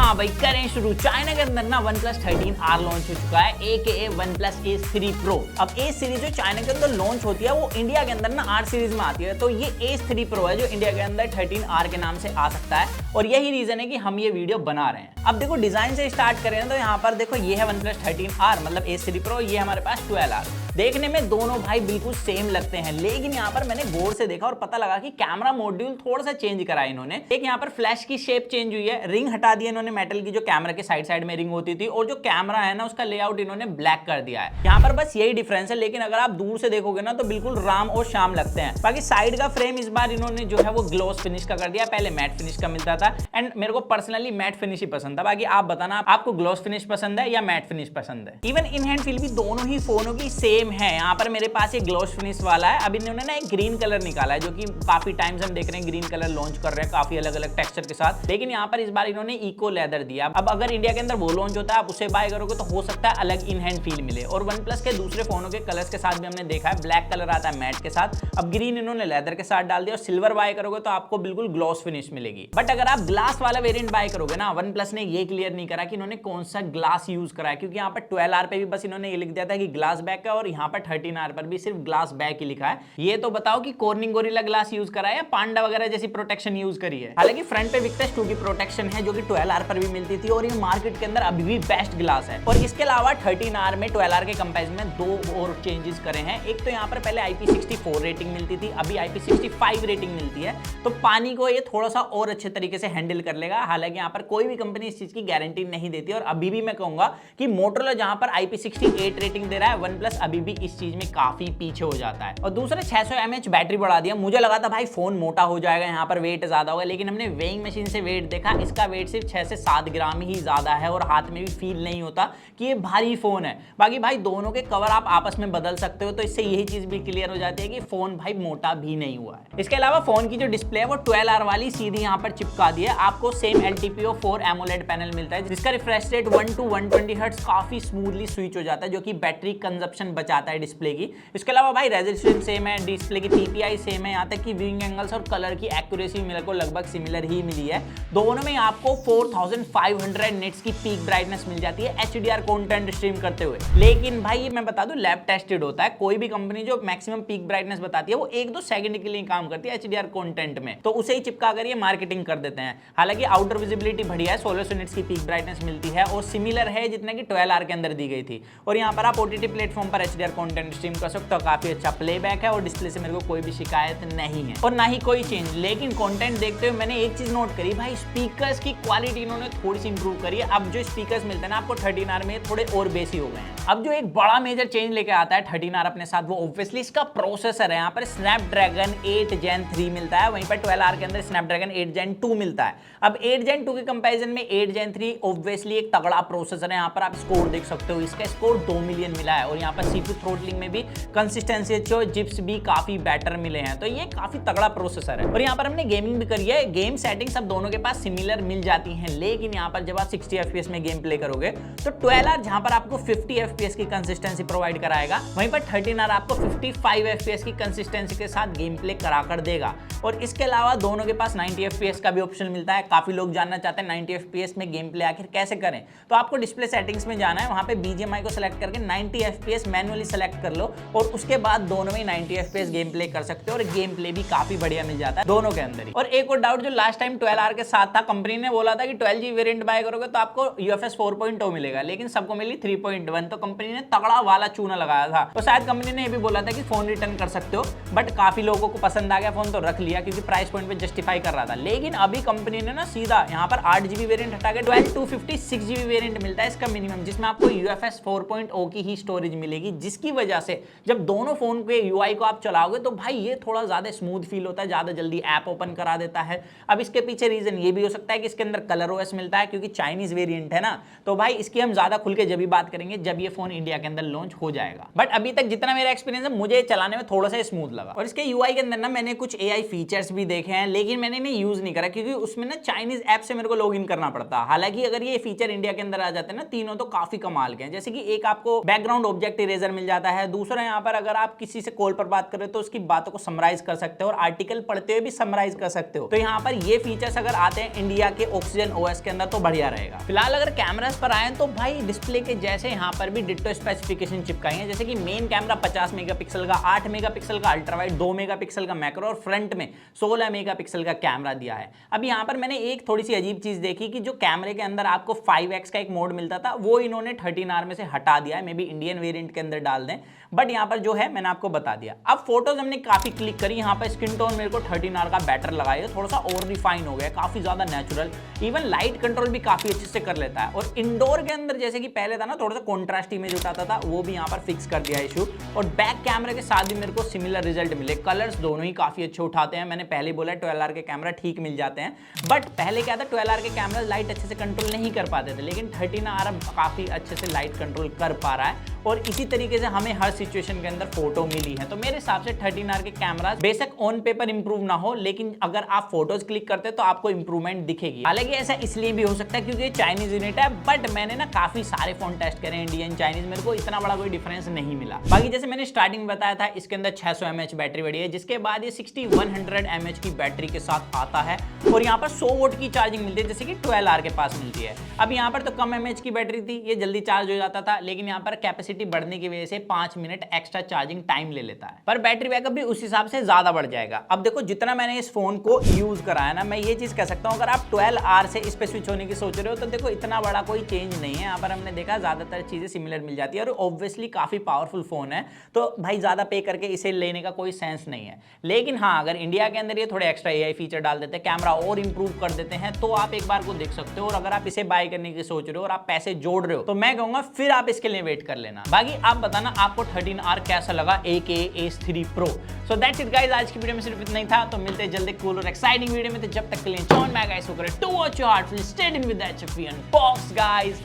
हाँ भाई करें शुरू। चाइना के अंदर ना OnePlus 13R लॉन्च हो चुका है, AKA OnePlus Ace 3 Pro। अब Ace सीरीज जो चाइना के अंदर लॉन्च होती है वो इंडिया के अंदर ना R सीरीज में आती है, तो ये Ace 3 Pro है जो इंडिया के अंदर 13R के नाम से आ सकता है और यही रीजन है कि हम ये वीडियो बना रहे हैं। अब देखो डिजाइन से स्टार्ट करें तो यहाँ पर देखो ये है OnePlus 13R मतलब Ace 3 Pro, ये हमारे पास 12R। देखने में दोनों भाई बिल्कुल सेम लगते हैं, लेकिन यहाँ पर मैंने गौर से देखा और पता लगा कि कैमरा मॉड्यूल थोड़ा सा चेंज करा है इन्होंने। एक यहाँ पर फ्लैश की शेप चेंज हुई है, रिंग हटा दी इन्होंने मेटल की जो कैमरा के साइड साइड में रिंग होती थी, और जो कैमरा है ना उसका लेआउट इन्होंने ब्लैक कर दिया है। यहाँ पर बस यही डिफरेंस है, लेकिन अगर आप दूर से देखोगे ना तो बिल्कुल राम और श्याम लगते हैं। बाकी साइड का फ्रेम इस बार इन्होंने जो है वो ग्लॉस फिनिश का कर दिया, पहले मैट फिनिश का मिलता था एंड मेरे को पर्सनली मैट फिनिश ही पसंद था। बाकी आप बताना आपको ग्लॉस फिनिश पसंद है या मैट फिनिश पसंद है। इवन इन हैंड फील भी दोनों ही फोनों की सेम है। यहाँ पर मेरे पास एक ग्लॉस फिनिश वाला है, अब इन्होंने ना एक ग्रीन कलर निकाला है जो कि काफी टाइम से हम देख रहे हैं ग्रीन कलर लॉन्च कर रहे हैं काफी अलग अलग टेक्सचर के साथ, लेकिन यहाँ पर इस बार इन्होंने इको लेदर दिया। अब अगर इंडिया के अंदर वो लॉन्च होता है आप उसे बाय करोगे तो हो सकता है अलग इन हैंड फील मिले। और OnePlus के दूसरे फोनों के कलर्स के साथ भी हमने देखा है ब्लैक कलर आता है मैट के साथ, अब ग्रीन इन्होंने लेदर के साथ डाल दिया। और सिल्वर बाय करोगे तो आपको बिल्कुल ग्लॉस फिनिश मिलेगी। बट अगर आप ग्लास वाला वेरिएंट बाय करोगे ना, OnePlus ने ये क्लियर नहीं करा कि इन्होंने कौन सा ग्लास यूज करा है, क्योंकि यहाँ पर 12R पे भी बस इन्होंने ये लिख दिया था कि ग्लास बैक है, और यहाँ पर 13R पर भी सिर्फ ग्लास बैक ही लिखा है। ये तो बताओ कि कॉर्निंग गोरिल्ला ग्लास यूज करा है या पांडा वगैरह जैसी प्रोटेक्शन यूज करी है। हालांकि फ्रंट पे विक्टस 2 की प्रोटेक्शन है जो कि 12R पर भी मिलती थी, और ये मार्केट के अंदर अभी भी बेस्ट ग्लास है। और इसके अलावा 13R में 12R के कंपैरिजन में दो और चेंजेस करे हैं। एक तो यहाँ पर पहले IP64 रेटिंग मिलती थी, अभी IP65 रेटिंग मिलती है, तो पानी को ये थोड़ा सा और अच्छे तरीके से हैंडल कर लेगा। हालांकि यहाँ पर कोई भी कंपनी इस चीज की गारंटी नहीं देती, और अभी भी मैं कहूंगा कि मोटोरोला जहां पर IP68 रेटिंग दे रहा है, OnePlus अभी भी इस चीज में काफी पीछे हो जाता है। और दूसरा 600 mAh बैटरी बढ़ा दिया। मुझे लगा था भाई फोन मोटा हो जाएगा, यहाँ पर वेट ज्यादा होगा, लेकिन हमने वेइंग मशीन से वेट देखा, इसका वेट सिर्फ 6 से 7 ग्राम ही ज्यादा है, और हाथ में भी फील नहीं होता कि ये भारी फोन है। बाकी भाई दोनों के कवर आप आपस में बदल सकते हो, तो इससे यही चीज भी क्लियर हो जाती है कि फोन भाई मोटा भी नहीं हुआ है। इसके अलावा फोन की जो डिस्प्ले है वो 12R वाली सीधी यहाँ पर चिपका दी है। आपको सेम LTPO4 AMOLED पैनल मिलता है जिसका रिफ्रेश रेट 1 to 120 हर्ट्ज काफी स्मूथली स्विच हो जाता है, जो कि बैटरी कंजप्शन बचाता है डिस्प्ले की। इसके अलावा भाई रेजोल्यूशन सेम है, डिस्प्ले की PPI सेम है, यहाँ तक कि व्यूइंग एंगल्स और कलर की एक्यूरेसी मेरे को लगभग सिमिलर ही मिली है। दोनों में आपको 4500 निट्स की पीक ब्राइटनेस मिल जाती है HDR कंटेंट स्ट्रीम करते हुए। लेकिन भाई ये मैं बता दूं लैब टेस्टेड होता है, कोई भी कंपनी जो मैक्सिमम पीक ब्राइटनेस बताती है वो 1-2 सेकंड के लिए काम करती है HDR कंटेंट में, तो उसे ही चिपका कर ये मार्केटिंग कर देते हैं। हालांकि आउटर विजिबिलिटी बढ़िया है, 1600 निट्स की पीक ब्राइटनेस मिलती है और सिमिलर है जितने की 12R के अंदर दी गई थी। और यहाँ पर आप OTT प्लेटफॉर्म पर HDR कंटेंट स्ट्रीम कर सकते हो, काफी अच्छा प्लेबैक है, और डिस्प्ले से मेरे को कोई भी शिकायत नहीं है और ना ही कोई चेंज। लेकिन कंटेंट देखते हुए मैंने एक चीज नोट करी, भाई स्पीकर्स की क्वालिटी इन्होंने थोड़ी सी इंप्रूव करी है। अब जो स्पीकर्स मिलते हैं ना आपको 13R में थोड़े और बेसी हो गए हैं। अब जो एक बड़ा मेजर चेंज लेके आता है 13R अपने साथ, वो ऑब्वियसली इसका प्रोसेसर है। यहाँ पर Snapdragon 8 Gen 3 मिलता है, वहीं पर 12R के अंदर Snapdragon 8 Gen 2 मिलता है। अब 8 Gen 2 के कंपैरिजन में 8 Gen 3 ऑब्वियसली एक तगड़ा प्रोसेसर है। यहाँ पर आप स्कोर देख सकते हो, इसका स्कोर 2 मिलियन मिला है, और यहाँ पर CPU थ्रोटलिंग में भी कंसिस्टेंसी जिप्स भी काफी बेटर मिले हैं, तो ये काफी तगड़ा प्रोसेसर है। और यहाँ पर हमने गेमिंग भी करी है, गेम सेटिंग्स अब दोनों के पास सिमिलर मिल जाती हैं, लेकिन यहाँ पर जब आप 60 FPS में गेम प्ले करोगे तो 12R जहां पर आपको 50 FPS की कंसिस्टेंसी प्रोवाइड कराएगा, वहीं पर 13R आपको 55 FPS की कंसिस्टेंसी के साथ गेम प्ले करा कर देगा। और इसके अलावा दोनों के पास 90 FPS का भी ऑप्शन मिलता है। काफी लोग जानना चाहते हैं 90 FPS में गेम प्ले आखिर कैसे करें, तो आपको डिस्प्ले सेटिंग्स में जाना है, वहां पे BGMI को सिलेक्ट करके 90 FPS मैन्युअली सेलेक्ट कर लो, और उसके बाद दोनों में 90 FPS गेम प्ले कर सकते हो, और गेम प्ले भी काफी बढ़िया मिल जाता है दोनों के अंदर ही। और एक और डाउट जो लास्ट टाइम 12R के साथ था, कंपनी ने बोला था कि 12GB वेरिएंट बाय करोगे तो आपको UFS 4.0 मिलेगा, लेकिन सबको मिली 3.1, तो कंपनी ने तगड़ा वाला चूना लगाया था। तो शायद कंपनी ने ये भी बोला था कि फोन रिटर्न कर सकते हो, बट काफी लोगों को पसंद आ गया फोन तो रख लिया, क्योंकि प्राइस पॉइंट पे जस्टिफाई कर रहा था। लेकिन अभी कंपनी ने ना सीधा यहाँ पर 8GB वेरिएंट हटा के 12/256GB वेरिएंट मिलता है इसका मिनिमम, जिसमें आपको UFS 4.0 की ही स्टोरेज मिलेगी, जिसकी वजह से जब दोनों फोन के UI को आप चलाओगे तो भाई ये थोड़ा ज्यादा स्मूथ फील होता है, ज्यादा जल्दी ऐप ओपन करा देता है। अब इसके पीछे रीजन ये भी हो सकता है कि इसके अंदर कलर OS मिलता है, क्योंकि चाइनीज वेरिएंट है ना, तो भाई इसकी हम ज्यादा खुल के जब भी बात करेंगे जब ये फोन इंडिया के अंदर लॉन्च हो जाएगा। बट अभी तक जितना मेरा एक्सपीरियंस है मुझे चलाने में थोड़ा सा स्मूथ लगा। और इसके UI के अंदर ना मैंने कुछ AI फीचर्स भी देखे हैं, लेकिन मैंने इन्हें यूज नहीं करा, क्योंकि उसमें ना चाइनीज ऐप से मेरे को लॉग इन करना पड़ता। हालांकि अगर ये फीचर इंडिया के अंदर आ जाते हैं ना तीनों, तो काफी कमाल के हैं। जैसे कि एक आपको बैकग्राउंड ऑब्जेक्ट इरेजर मिल जाता है, दूसरा यहाँ पर अगर आप किसी से कॉल पर बात कर रहे हो तो उसकी बातों को समराइज कर सकते हो, और आर्टिकल पढ़ते हुए भी समराइज कर सकते हो। तो यहाँ पर ये फीचर्स अगर आते हैं इंडिया के ऑक्सीजन OS के अंदर तो बढ़िया रहेगा। फिलहाल अगर कैमरास पर आए तो भाई डिस्प्ले के जैसे यहाँ पर भी डिट्टो स्पेसिफिकेशन चिपकाई है, जैसे कि मेन कैमरा 50 मेगापिक्सल का, 8 मेगापिक्सल का अल्ट्रा वाइड, 2 मेगापिक्सल का मैक्रो और फ्रंट में 16 मेगापिक्सल का कैमरा दिया है। अब यहाँ पर मैंने एक थोड़ी सी अजीब चीज देखी कि जो कैमरे के अंदर आपको 5x का एक मोड मिलता था वो इन्होंने 13R में से हटा दिया है, मे बी इंडियन वेरिएंट के अंदर डाल दें, बट यहाँ पर जो है मैंने आपको बता दिया। अब फोटोज हमने काफी क्लिक करी, यहाँ पर स्किन टोन मेरे को 13R का बेटर लगा है, थोड़ा सा और रिफाइन हो गया, काफी ज्यादा नेचुरल, इवन लाइट कंट्रोल भी काफी अच्छे से कर लेता है। और इंडोर के अंदर जैसे कि पहले था ना थोड़ा सा कॉन्ट्रास्ट इमेज उठाता था, वो भी यहाँ पर फिक्स कर दिया इशू। और बैक कैमरे के साथ भी मेरे को सिमिलर रिजल्ट मिले, कलर्स दोनों ही काफी अच्छे उठाते हैं। मैंने पहले बोला 12R के कैमरा ठीक मिल जाते हैं, बट पहले क्या था 12R के कैमरा लाइट अच्छे से कंट्रोल नहीं कर पाते थे, लेकिन 13R काफी अच्छे से लाइट कंट्रोल कर पा रहा है और इसी तरीके से हमें हर सिचुएशन के अंदर फोटो मिली है। तो मेरे हिसाब से 13R के कैमरा बेशक ऑन पेपर इंप्रूव ना हो, लेकिन अगर आप फोटोज क्लिक करते तो आपको इंप्रूवमेंट दिखेगी। हालांकि ऐसा इसलिए भी हो सकता है क्योंकि चाइनीज यूनिट है, बट मैंने ना काफी सारे फोन टेस्ट करे इंडियन चाइनीज, मेरे को इतना बड़ा कोई डिफरेंस नहीं मिला। बाकी जैसे मैंने स्टार्टिंग में बताया था इसके अंदर 600 mAh बैटरी बड़ी है, जिसके बाद ये 6100 mAh की बैटरी के साथ आता है और यहाँ पर 100 वोट की चार्जिंग मिलती है, जैसे कि 12R के पास मिलती है। अब यहाँ पर तो कम mAh की बैटरी थी, ये जल्दी चार्ज हो जाता था, लेकिन यहाँ पर कैपेसिटी बढ़ने की वजह से 5 मिनट एक्स्ट्रा चार्जिंग टाइम ले लेता है, पर बैटरी बैकअप भी उस हिसाब से ज्यादा बढ़ जाएगा। अब देखो जितना मैंने इस फोन को यूज कराया ना, मैं ये चीज कह सकता हूँ अगर आप 12R से इस पे स्विच होने की सोच रहे हो तो देखो इतना बड़ा कोई चेंज नहीं है। यहाँ पर हमने देखा ज्यादातर चीजें सिमिलर मिल जाती है और ऑब्वियसली काफी पावरफुल फोन है, तो भाई ज्यादा पे करके इसे लेने का कोई सेंस नहीं है। लेकिन हाँ, अगर इंडिया के अंदर ये थोड़े एक्स्ट्रा AI फीचर डाल देते हैं, कैमरा और इंप्रूव कर देते हैं, तो आप एक बार को देख सकते हो। और अगर आप इसे बाय करने की सोच रहे हो और आप पैसे जोड़ रहे हो तो मैं कहूंगा फिर आप इसके लिए वेट कर लेना। बाकी आप बताना आपको 13R कैसा लगा, AKA Ace 3 Pro। So that's it guys, आज की वीडियो में सिर्फ इतना ही था, तो मिलते हैं जल्दी कूल और एक्साइटिंग वीडियो में। तो जब तक के लिए to watch your heart, stay in with HFE unbox guys.